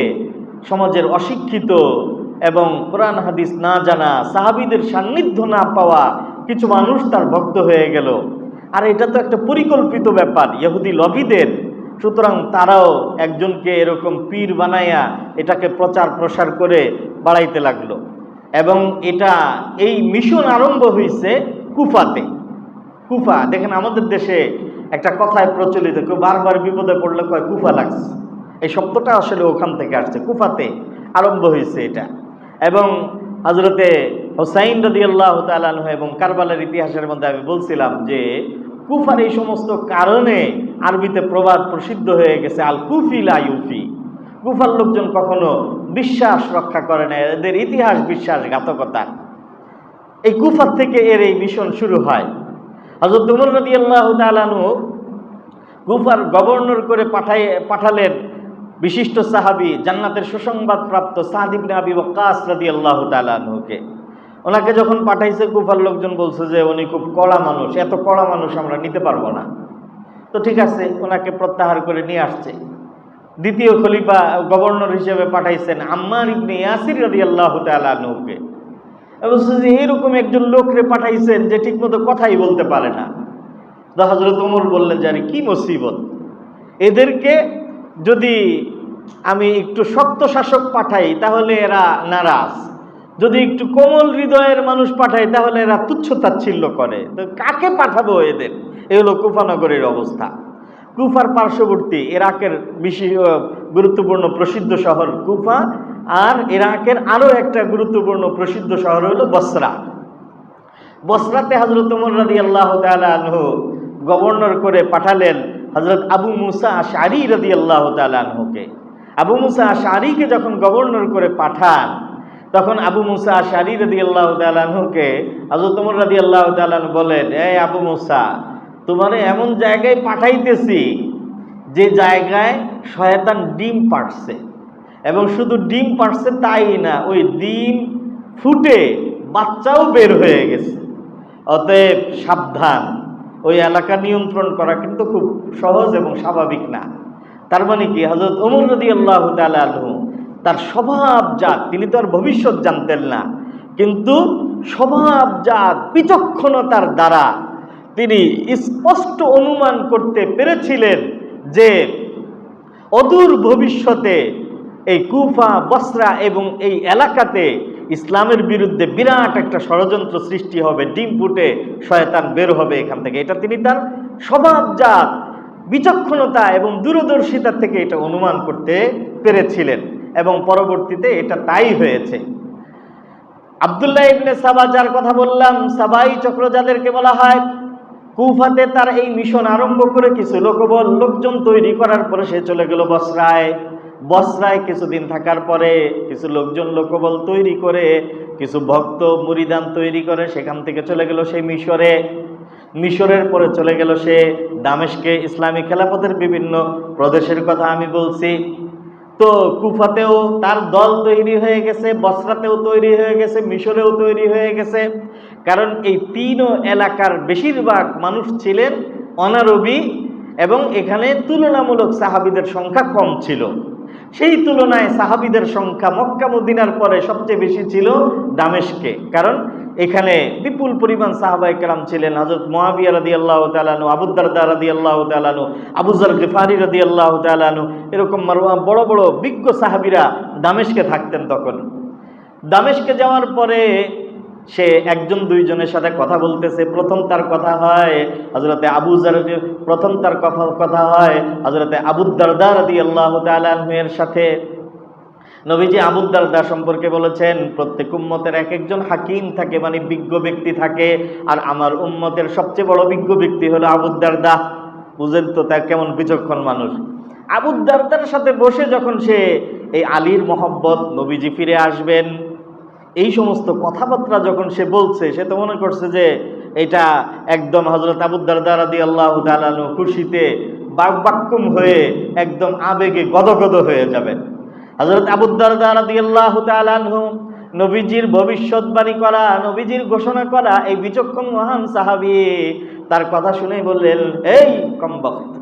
সমাজের অশিক্ষিত এবং কোরআন হাদিস না জানা, সাহাবীদের সান্নিধ্য না পাওয়া কিছু মানুষ তার ভক্ত হয়ে গেল। আর এটা তো একটা পরিকল্পিত ব্যাপার ইহুদি লবিদের, সুতরাং তারাও একজনকে এরকম পীর বানাইয়া এটাকে প্রচার প্রসার করে বাড়াইতে লাগলো। এবং এই মিশন আরম্ভ হয়েছে কুফাতে। কুফা দেখেন, আমাদের দেশে একটা কথায় প্রচলিত, কেউ বারবার বিপদে পড়লে কয় কুফা লাগছে, এই শব্দটা আসলে ওখান থেকে আসছে, কুফাতে আরম্ভ হয়েছে এটা। এবং হযরতে হুসাইন রাদিয়াল্লাহু তাআলা আনহু এবং কারবালার ইতিহাসের মধ্যে আমি বলছিলাম যে কুফার এই সমস্ত কারণে আরবিতে প্রবাদ প্রসিদ্ধ হয়ে গেছে, আল কুফি লা ইউফি। কুফার লোকজন কখনো বিশ্বাস রক্ষা করে না, এদের ইতিহাস বিশ্বাসঘাতকতা। এই কুফার থেকে এর এই মিশন শুরু হয়। হযরত ওমর রাদিয়াল্লাহু তাআলা আনহু কুফার গভর্নর করে পাঠালেন বিশিষ্ট সাহাবী, জান্নাতের সুসংবাদ প্রাপ্ত সাদ ইবনে আবি ওয়াক্কাস রাদিয়াল্লাহু তাআলা আনহুকে। ওনাকে যখন পাঠাইছে, কুফার লোকজন বলছে যে উনি খুব কড়া মানুষ, এত কড়া মানুষ আমরা নিতে পারবো না। তো ঠিক আছে, ওনাকে প্রত্যাহার করে নিয়ে আসছে। দ্বিতীয় খলিফা গভর্নর হিসেবে পাঠাইছেন আম্মার ইবনে ইয়াসির রাদিয়াল্লাহু তাআলা আনহুকে। বলছে যে এরকম একজন লোকরে পাঠাইছেন যে ঠিকমতো কথাই বলতে পারে না। তো হযরত ওমর বললেন যে আরে কি মুসিবত, এদেরকে যদি আমি একটু শক্ত শাসক পাঠাই তাহলে এরা নারাজ, যদি একটু কোমল হৃদয়ের মানুষ পাঠাই তাহলে এরা তুচ্ছ তাচ্ছিল্য করে, তো কাকে পাঠাবো এদের? এই হলো কুফানগরের অবস্থা। কুফার পার্শ্ববর্তী ইরাকের গুরুত্বপূর্ণ প্রসিদ্ধ শহর কুফা, আর ইরাকের আরো একটা গুরুত্বপূর্ণ প্রসিদ্ধ শহর হলো বসরা। বসরাতে হযরত ওমর রাদিয়াল্লাহু তাআলা আনহু গভর্নর করে পাঠালেন হযরত আবু মুসা আশআরী রাদিয়াল্লাহু তাআলা আনহুকে। আবু মুসা আশআরীকে যখন গভর্নর করে পাঠান, তখন আবু মুসা আশআরী রাদিয়াল্লাহু তাআলা আনহুকে হযরত ওমর রাদিয়াল্লাহু তাআলা আনহু বলেন, এই আবু মুসা, তোমারে এমন জায়গায় পাঠাইতেছি যে জায়গায় শয়তান ডিম পাড়ছে, এবং শুধু ডিম পাড়ছে তাই না, ওই ডিম ফুটে বাচ্চাও বের হয়ে গেছে। অতএব সাবধান, ওই এলাকা নিয়ন্ত্রণ করা কিন্তু খুব সহজ এবং স্বাভাবিক না। তার মানে কি, হযরত ওমর রাদিয়াল্লাহু তাআলা আনহু তার স্বভাবজাত, তিনি তো আর ভবিষ্যৎ জানতেন না, কিন্তু স্বভাবজাত বিচক্ষণতার দ্বারা তিনি স্পষ্ট অনুমান করতে পেরেছিলেন যে অদূর ভবিষ্যতে এই কুফা, বসরা এবং এই এলাকাতে ইসলামের বিরুদ্ধে বিরাট একটা ষড়যন্ত্র সৃষ্টি হবে, ডিম ফুটে শয়তান বের হবে এখান থেকে। এটা তিনি তার স্বভাবজাত বিচক্ষণতা এবং দূরদর্শিতা থেকে এটা অনুমান করতে পেরেছিলেন, এবং পরবর্তীতে এটা তাই হয়েছে। আব্দুল্লাহ ইবনে সাবা, যার কথা বললাম, সাবাই চক্র যাদেরকে বলা হয়, কুফাতে তার এই মিশন আরম্ভ করে কিছু লোকজন তৈরি করার পরে সে চলে গেল বসরায়। বসরায় কিছুদিন থাকার পরে কিছু লোকজন লোকবল তৈরি করে, কিছু ভক্ত মুরিদান তৈরি করে, সেখান থেকে চলে গেল সে মিশরে। মিশরের পরে চলে গেল সে দামেস্কে। ইসলামী খেলাফতের বিভিন্ন প্রদেশের কথা আমি বলছি। তো কুফাতেও তার দল তৈরি হয়ে গেছে, বসরাতেও তৈরি হয়ে গেছে, মিশরেও তৈরি হয়ে গেছে। কারণ এই তিনও এলাকার বেশিরভাগ মানুষ ছিলেন অনারবি, এবং এখানে তুলনামূলক সাহাবীদের সংখ্যা কম ছিল। সেই তুলনায় সাহাবীদের সংখ্যা মক্কা মদিনার পরে সবচেয়ে বেশি ছিল দামেস্কে, কারণ এখানে বিপুল পরিমাণ সাহাবায়ে কেরাম ছিলেন। হযরত মুয়াবিয়া রাদিয়াল্লাহু তাআলা আনহু, আবু দারদা রাদিয়াল্লাহু তাআলা আনহু, আবু যর গিফারি রাদিয়াল্লাহু তাআলা আনহু, এরকম বড় বড় বিজ্ঞ সাহাবীরা দামেস্কে থাকতেন। তখন দামেস্কে যাওয়ার পরে সে একজন দুইজনের সাথে কথা বলতেছে। প্রথম তার কথা হয় হযরতে আবু যর, প্রথম তার কথা হয় হযরতে আবু দারদা রাদিয়াল্লাহু তাআলা আনহু এর সাথে। নবীজি আবু দারদা সম্পর্কে বলেছেন, প্রত্যেক উম্মতের এক একজন হাকিম থাকে, মানে বিজ্ঞ ব্যক্তি থাকে, আর আমার উম্মতের সবচেয়ে বড় বিজ্ঞ ব্যক্তি হলো আবু দারদা। বুঝেন তো তা কেমন বিচক্ষণ মানুষ। আবু দারদার সাথে বসে যখন সে এই আলীর মহব্বত, নবীজি ফিরে আসবেন, এই সমস্ত কথাবার্তা যখন সে বলছে, সে তো মনে করছে যে এটা একদম হযরত আবু দারদা রাদিয়াল্লাহু তাআলা আনহু খুশিতে বাকবাক্কুম হয়ে একদম আবেগে গদগদ হয়ে যাবেন। হযরত আবু দারদা রাদিয়াল্লাহু তাআলা আনহু নবীজির ভবিষ্যৎবাণী করা, নবীজির ঘোষণা করা এই বিচক্ষণ মহান সাহাবী, তার কথা শুনেই বললেন, এই কমবক্ত,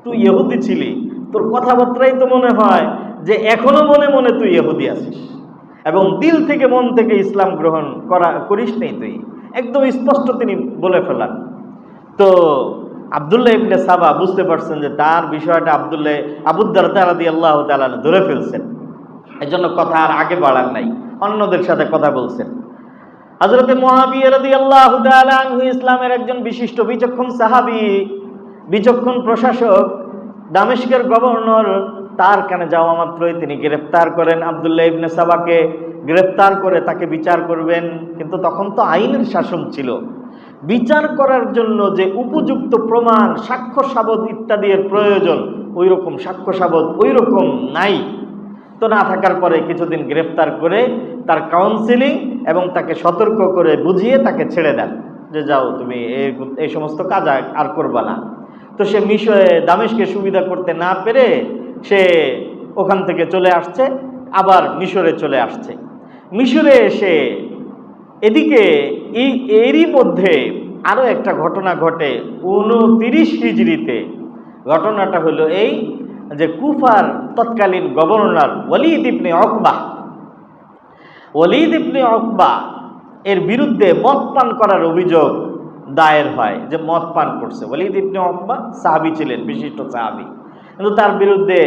তুই ইহুদি ছিলি, তোর কথাবার্তাই তো মনে হয় যে এখনো মনে মনে তুই ইহুদি আছিস এবং দিল থেকে মন থেকে ইসলাম গ্রহণ করিস নেই তুই, একদম স্পষ্ট তিনি বলে ফেলান। তো আব্দুল্লাহ ইবনে সাবা বুঝতে পারছেন যে তার বিষয়টা আবু দারদা রাদিয়াল্লাহু তাআলা ধরে ফেলছেন, এই জন্য কথা আর আগে বাড়ান নাই, অন্যদের সাথে কথা বলছেন। হযরতে মুআবিয়া রাদিয়াল্লাহু তাআলা আনহু ইসলামের একজন বিশিষ্ট বিচক্ষণ সাহাবী, বিচক্ষণ প্রশাসক, দামেস্কের গভর্নর, তার কানে যাওয়া মাত্রই তিনি গ্রেফতার করেন আব্দুল্লাহ ইবনে সাবাকে। গ্রেফতার করে তাকে বিচার করবেন, কিন্তু তখন তো আইনের শাসন ছিল। বিচার করার জন্য যে উপযুক্ত প্রমাণ, সাক্ষ্য সাবদ ইত্যাদি এর প্রয়োজন, ওই রকম সাক্ষ্য সাবদ ওই রকম নাই। তো না থাকার পরে কিছুদিন গ্রেফতার করে তার কাউন্সিলিং এবং তাকে সতর্ক করে বুঝিয়ে তাকে ছেড়ে দেন যে যাও, তুমি এই সমস্ত কাজ আর করবা না। তো সে দামেস্কে সুবিধা করতে না পেরে সে ওখান থেকে চলে আসছে, আবার মিশরে চলে আসছে। মিশরে এসে এদিকে এরই মধ্যে আরও একটা ঘটনা ঘটে 29 হিজরিতে। ঘটনাটা হলো এই যে কুফার তৎকালীন গভর্নর ওয়ালিদ ইবনে উকবা এর বিরুদ্ধে মদ পান করার অভিযোগ দায়ের হয়, যে মদ পান করছে। ওয়ালিদ ইবনে উকবা সাহাবী ছিলেন, বিশিষ্ট সাহাবী, কিন্তু তার বিরুদ্ধে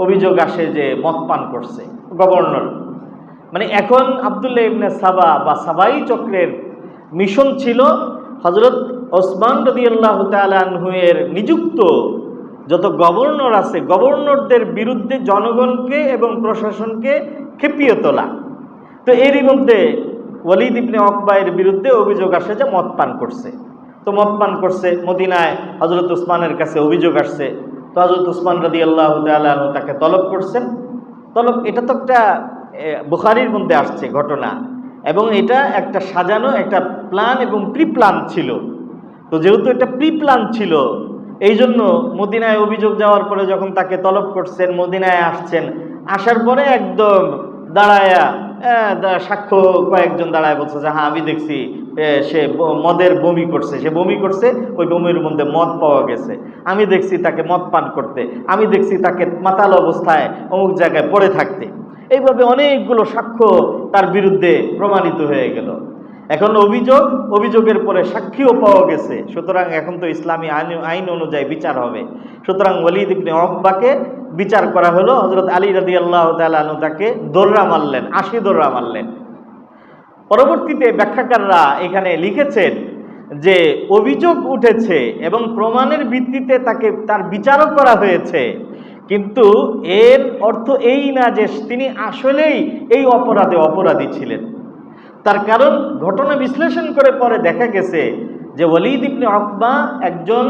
অভিযোগ আসে যে মদ পান করছে গভর্নর। মানে এখন আব্দুল্লাহ ইবনে সাবা বা সাবাই চক্রের মিশন ছিল হযরত ওসমান রাদিয়াল্লাহু তাআলা আনহু এর নিযুক্ত যত গভর্নর আছে, গভর্নরদের বিরুদ্ধে জনগণকে এবং প্রশাসনকে খেপিয়ে তোলা। তো এরই মধ্যে ওয়ালিদ ইবনে উকবা এর বিরুদ্ধে অভিযোগ আসে যে মদ পান করছে। তো মদ পান করছে, মদিনায় হযরত ওসমানের কাছে অভিযোগ আসছে। তো হযরত ওসমান রাদিয়াল্লাহু তাআলা আনহু তাকে তলব করছেন। এটা তো একটা বুখারীর মধ্যে আসছে ঘটনা, এবং এটা একটা সাজানো একটা প্ল্যান এবং প্রি প্ল্যান ছিল। তো যেহেতু এটা প্রি প্ল্যান ছিল, এই জন্য মদিনায় অভিযোগ যাওয়ার পরে যখন তাকে তলব করছেন, মদিনায় আসছেন, আসার পরে একদম দাঁড়ায়া সাক্ষ্য কয়েকজন দাঁড়ায় বলছে যে হ্যাঁ আমি দেখছি সে মদের বমি করছে, সে বমি করছে, ওই বমির মধ্যে মদ পাওয়া গেছে, আমি দেখছি তাকে মদ পান করতে, আমি দেখছি তাকে মাতাল অবস্থায় অমুক জায়গায় পড়ে থাকতে। এইভাবে অনেকগুলো সাক্ষ্য তার বিরুদ্ধে প্রমাণিত হয়ে গেল। এখন অভিযোগের পরে সাক্ষীও পাওয়া গেছে, সুতরাং এখন তো ইসলামী আইন অনুযায়ী বিচার হবে। সুতরাং ওয়ালিদ ইবনে উকবাকে বিচার করা হলো। হযরত আলী রাদিয়াল্লাহু তাআলা আনহু তাকে দোররা মারলেন, 80 দোররা মারলেন। পরবর্তীতে ব্যাখ্যাকাররা এখানে লিখেছেন যে অভিযোগ উঠেছে এবং প্রমাণের ভিত্তিতে তার বিচারও করা হয়েছে, কিন্তু এর অর্থ এই না যে তিনি আসলেই এই অপরাধী ছিলেন। তার কারণ ঘটনা বিশ্লেষণ করে পরে দেখা গেছে যে ওয়ালিদ ইবনে উকবা একজন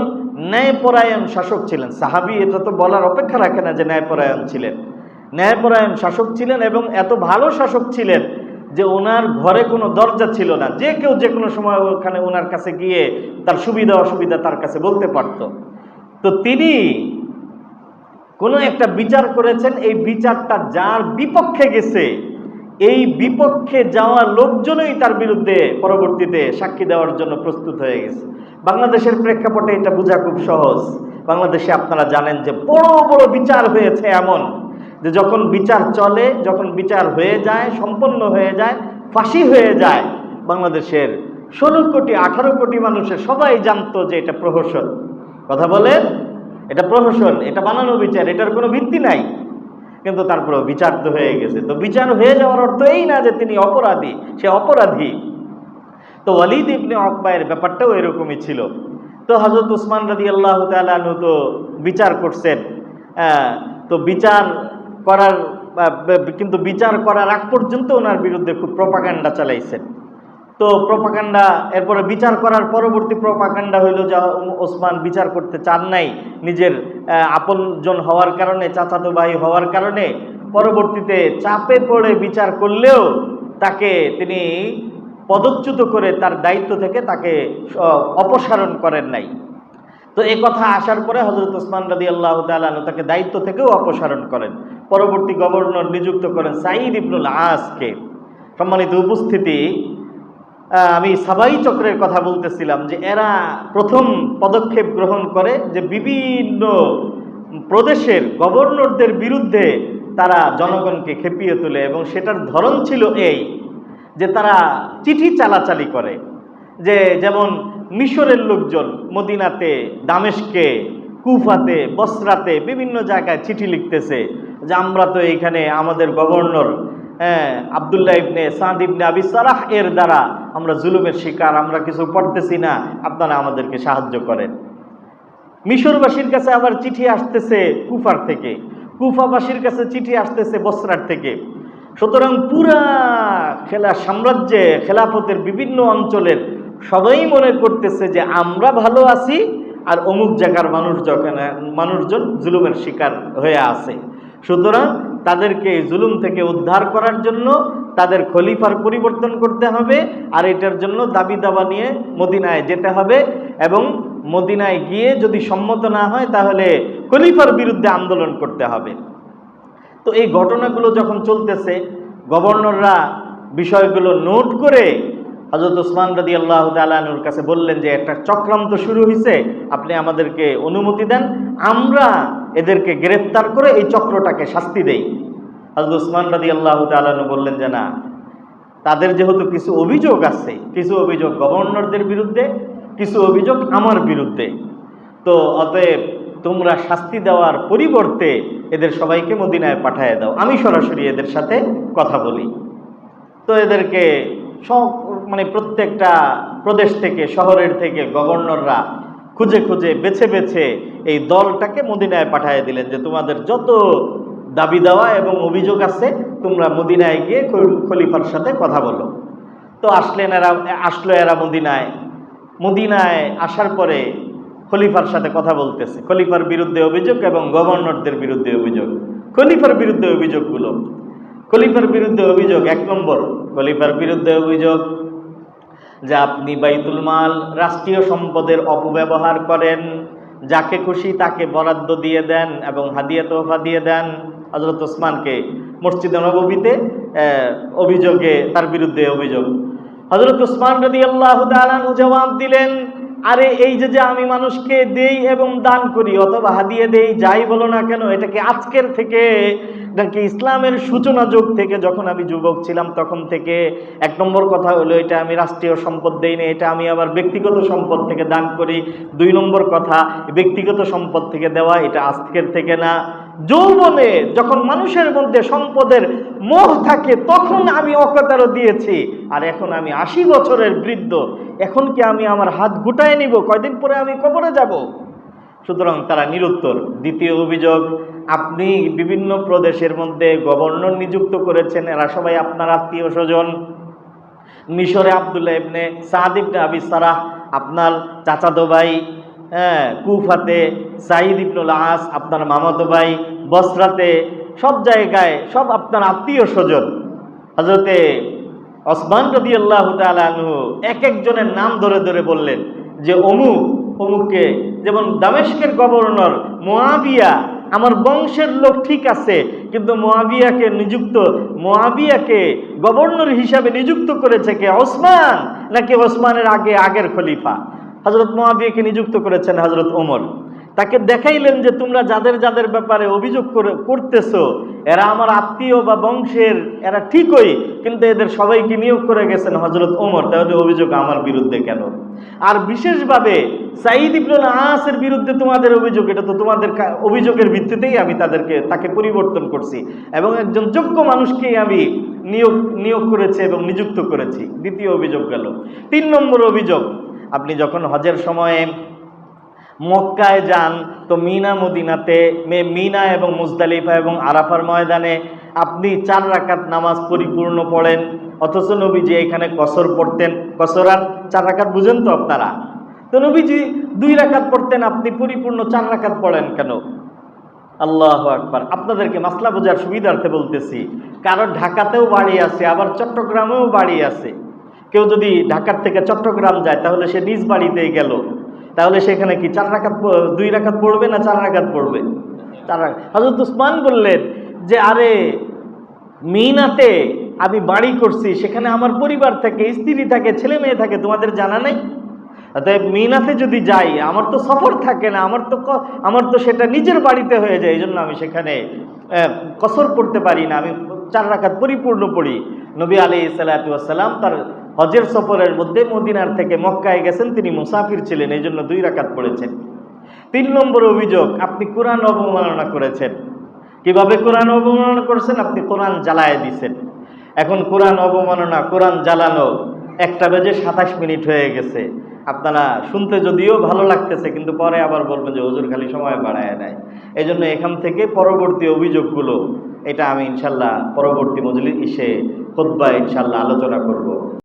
ন্যায়পরায়ণ শাসক ছিলেন। সাহাবী এটা তো বলার অপেক্ষা রাখে না যে ন্যায়পরায়ণ ছিলেন। ন্যায়পরায়ণ শাসক ছিলেন এবং এত ভালো শাসক ছিলেন যে ওনার ঘরে কোনো দরজা ছিল না, যে কেউ যে কোনো সময় ওখানে ওনার কাছে গিয়ে তার সুবিধা অসুবিধা তার কাছে বলতে পারত। তো তিনি কোনো একটা বিচার করেছেন, এই বিচারটা যার বিপক্ষে গেছে, এই বিপক্ষে যাওয়া লোকজনই তার বিরুদ্ধে পরবর্তীতে সাক্ষী দেওয়ার জন্য প্রস্তুত হয়ে গেছে। বাংলাদেশের প্রেক্ষাপটে এটা বোঝা খুব সহজ। বাংলাদেশে আপনারা জানেন যে বড় বড় বিচার হয়েছে এমন যে যখন বিচার চলে, যখন বিচার হয়ে যায়, সম্পন্ন হয়ে যায়, ফাঁসি হয়ে যায়, বাংলাদেশের 16 কোটি 18 কোটি মানুষের সবাই জানতো যে এটা প্রহসন। কথা বলেন, এটা প্রহসন, এটা বানানো বিচার, এটার কোনো ভিত্তি নাই, কিন্তু তারপরেও বিচার তো হয়ে গেছে। তো বিচার হয়ে যাওয়ার অর্থ এই না যে তিনি অপরাধী, সে অপরাধী। তো ওয়ালিদ ইবনে উকবা এর ব্যাপারটাও এরকমই ছিল। তো হযরত ওসমান রাদিয়াল্লাহু তাআলা আনহু তো বিচার করছেন, তো বিচার করার আগ পর্যন্ত ওনার বিরুদ্ধে খুব প্রপাগান্ডা চালাইছেন। তো প্রপাগান্ডা, এরপরে বিচার করার পরবর্তী প্রপাগান্ডা হইল যে ওসমান বিচার করতে চান নাই নিজের আপনজন হওয়ার কারণে, চাচাতো ভাই হওয়ার কারণে। পরবর্তীতে চাপে পড়ে বিচার করলেও তাকে তিনি পদচ্যুত করে তার দায়িত্ব থেকে তাকে অপসারণ করেন নাই। তো এই কথা আসার পরে হযরত ওসমান রাদিয়াল্লাহু তাআলা আনহু তাকে দায়িত্ব থেকেও অপসারণ করেন। পরবর্তী গভর্নর নিযুক্ত করেন সাঈদ ইবনুল আসকে। সম্মানিত উপস্থিতি, আমি সাবাই চক্রের কথা বলতেছিলাম যে এরা প্রথম পদক্ষেপ গ্রহণ করে যে বিভিন্ন প্রদেশের গভর্নরদের বিরুদ্ধে তারা জনগণকে খেপিয়ে তোলে, এবং সেটার ধরন ছিল এই যে তারা চিঠি চালাচালি করে। যে যেমন মিশরের লোকজন মদিনাতে, দামেস্কে, কুফাতে, বসরাতে বিভিন্ন জায়গায় চিঠি লিখতেছে যে আমরা তো এইখানে আমাদের গভর্নর আব্দুল্লাহ ইবনে সাদ ইবনে আবি সারাহ এর দ্বারা আমরা জুলুমের শিকার, আমরা কিছু পড়তেছি না, আপনারা আমাদেরকে সাহায্য করেন। মিশরবাসীর কাছে আবার চিঠি আসতেছে কুফার থেকে, কুফাবাসীর কাছে চিঠি আসতেছে বসরার থেকে। সুতরাং পুরা সাম্রাজ্যে, খেলাফতের বিভিন্ন অঞ্চলের সবাই মনে করতেছে যে আমরা ভালো আছি আর অমুক জায়গার মানুষজন জুলুমের শিকার হয়ে আছে। সুতরাং তাদেরকে এই জুলুম থেকে উদ্ধার করার জন্য তাদের খলিফার পরিবর্তন করতে হবে, আর এটার জন্য দাবি দাবা নিয়ে মদিনায় যেতে হবে, এবং মদিনায় গিয়ে যদি সম্মত না হয় তাহলে খলিফার বিরুদ্ধে আন্দোলন করতে হবে। তো এই ঘটনাগুলো যখন চলতেছে, গভর্নররা বিষয়গুলো নোট করে হযরত ওসমান রাদিয়াল্লাহু তাআলা আনহুর কাছে বললেন যে একটা চক্রান্ত শুরু হয়েছে, আপনি আমাদেরকে অনুমতি দেন, আমরা এদেরকে গ্রেফতার করে এই চক্রটাকে শাস্তি দেই। হযরত ওসমান রাদিয়াল্লাহু তাআলা আনহু বললেন যে না, তাদের যেহেতু কিছু অভিযোগ আছে, কিছু অভিযোগ গভর্নরদের বিরুদ্ধে, কিছু অভিযোগ আমার বিরুদ্ধে, তো অতএব তোমরা শাস্তি দেওয়ার পরিবর্তে এদের সবাইকে মদিনায় পাঠিয়ে দাও, আমি সরাসরি এদের সাথে কথা বলি। তো এদেরকে প্রত্যেকটা প্রদেশ থেকে, শহরের থেকে গভর্নররা খুঁজে খুঁজে বেছে বেছে এই দলটাকে মদিনায় পাঠিয়ে দিলেন যে তোমাদের যত দাবি দেওয়া এবং অভিযোগ আছে তোমরা মদিনায় গিয়ে খলিফার সাথে কথা বলো। তো আসলো এরা মদিনায় আসার পরে খলিফার সাথে কথা বলতেছে। খলিফার বিরুদ্ধে অভিযোগ এবং গভর্নরদের বিরুদ্ধে অভিযোগ। খলিফার বিরুদ্ধে অভিযোগগুলো, খলিফার বিরুদ্ধে অভিযোগ 1 নম্বর, খলিফার বিরুদ্ধে অভিযোগ যে আপনি বাইতুল মাল, রাষ্ট্রীয় সম্পদের অপব্যবহার করেন, যাকে খুশি তাকে বরাদ্দ দিয়ে দেন এবং হাদিয়া তোহফা দিয়ে দেন। হযরত ওসমানকে মসজিদে নববীতে অভিযোগে, তার বিরুদ্ধে অভিযোগ। হযরত ওসমান রাদিয়াল্লাহু তাআলা আনহু জবাব দিলেন, আরে এই যে আমি মানুষকে দেই এবং দান করি অথবা হাদিয়া দেই, যাই বলো না কেন, এটাকে আজকের থেকে নাকি ইসলামের সূচনা যুগ থেকে, যখন আমি যুবক ছিলাম তখন থেকে? 1 নম্বর কথা হলো এটা আমি রাষ্ট্রীয় সম্পদ দেই না, এটা আমি আবার ব্যক্তিগত সম্পদ থেকে দান করি। 2 নম্বর কথা, ব্যক্তিগত সম্পদ থেকে দেওয়া এটা আজকের থেকে না। যৌবনে যখন মানুষের মধ্যে সম্পদের মোহ থাকে তখন আমি অকতারও দিয়েছি, আর এখন আমি 80 বছরের বৃদ্ধ, এখন কি আমি আমার হাত গুটায় নিব? কয়দিন পরে আমি কবরে যাব। সুতরাং তারা নিরুত্তর। দ্বিতীয় অভিযোগ, আপনি বিভিন্ন প্রদেশের মধ্যে গভর্নর নিযুক্ত করেছেন, এরা সবাই আপনার আত্মীয় স্বজন। মিশরে আব্দুল্লাহ ইবনে সাদ ইবনে আবি সারাহ আপনার চাচাতো ভাই, কুফাতে সাঈদ ইবনুল আস আপনার মামাতো ভাই, বসরাতে, সব জায়গায় সব আপনার আত্মীয় স্বজন। হযরতে ওসমান রাদিয়াল্লাহু তাআলা আনহু এক একজনের নাম ধরে ধরে বললেন যে অমুককে, যেমন দামেস্কের গভর্নর মুআবিয়া, আমার বংশের লোক ঠিক আছে, কিন্তু মুআবিয়াকে গভর্নর হিসাবে নিযুক্ত করেছে কে? ওসমান, নাকি ওসমানের আগের খলিফা হযরত মুআবিয়াকে নিযুক্ত করেছেন হযরত ওমর। তাকে দেখাইলেন যে তোমরা যাদের যাদের ব্যাপারে অভিযোগ করতেছো এরা আমার আত্মীয় বা বংশের, এরা ঠিকই, কিন্তু এদের সবাইকে নিয়োগ করে গেছেন হযরত ওমর, তাহলে অভিযোগ আমার বিরুদ্ধে কেন? আর বিশেষভাবে সাঈদ ইবনুল আসের বিরুদ্ধে তোমাদের অভিযোগ, এটা তো তোমাদের অভিযোগের ভিত্তিতেই আমি তাকে পরিবর্তন করছি এবং একজন যোগ্য মানুষকেই আমি নিয়োগ করেছি এবং নিযুক্ত করেছি। দ্বিতীয় অভিযোগ গেল। 3 নম্বর অভিযোগ, আপনি যখন হজের সময়ে মক্কায় যান তো মিনা এবং মুজদালিফা এবং আরাফার ময়দানে আপনি 4 রাকাত নামাজ পরিপূর্ণ পড়েন, অথচ নবীজি এখানে কসর পড়তেন। কসর আর 4 রাকাত বুঝেন তো আপনারা? তো নবীজি 2 রাকাত পড়তেন, আপনি পরিপূর্ণ 4 রাকাত পড়েন কেন? আল্লাহু আকবার। আপনাদেরকে মাসলা বোঝার সুবিধার্থে বলতেছি, কারণ ঢাকাতেও বাড়ি আছে, আবার চট্টগ্রামেও বাড়ি আছে। কেউ যদি ঢাকার থেকে চট্টগ্রাম যায় তাহলে সে নিজ বাড়িতেই গেল, তাহলে সেখানে কি 4 রাকাত 2 রাকাত পড়বে না 4 রাকাত পড়বে? 4 রাকাত। হযরত উসমান বললেন যে আরে মিনাতে আমি বাড়ি করছি, সেখানে আমার পরিবার থাকে, স্ত্রী থাকে, ছেলে মেয়ে থাকে, তোমাদের জানা নেই? অতএব মিনাতে যদি যাই আমার তো সফর থাকে না, আমার তো সেটা নিজের বাড়িতে হয়ে যায়, এই জন্য আমি সেখানে কসর পড়তে পারি না, আমি 4 রাকাত পরিপূর্ণ পড়ি। নবী আলাইহিস সালাতু ওয়াস সালাম তার হজের সফরের মধ্যে মদিনার থেকে মক্কায় গেছেন, তিনি মুসাফির ছিলেন, এই জন্য 2 রাকাত পড়েছেন। 3 নম্বর অভিযোগ, আপনি কোরআন অবমাননা করেছেন। কিভাবে কোরআন অবমাননা করেছেন? আপনি কোরআন জ্বালায় দিয়েছেন। এখন কোরআন অবমাননা, কোরআন জ্বালানো 1:27 হয়ে গেছে। আপনারা শুনতে যদিও ভালো লাগতেছে, কিন্তু পরে আবার বলবেন যে হুজুর খালি সময় বাড়ায় নেয়। এই জন্য এখান থেকে পরবর্তী অভিযোগগুলো এটা আমি ইনশাল্লাহ পরবর্তী মজলিসে খুতবায় ইনশাল্লাহ আলোচনা করব।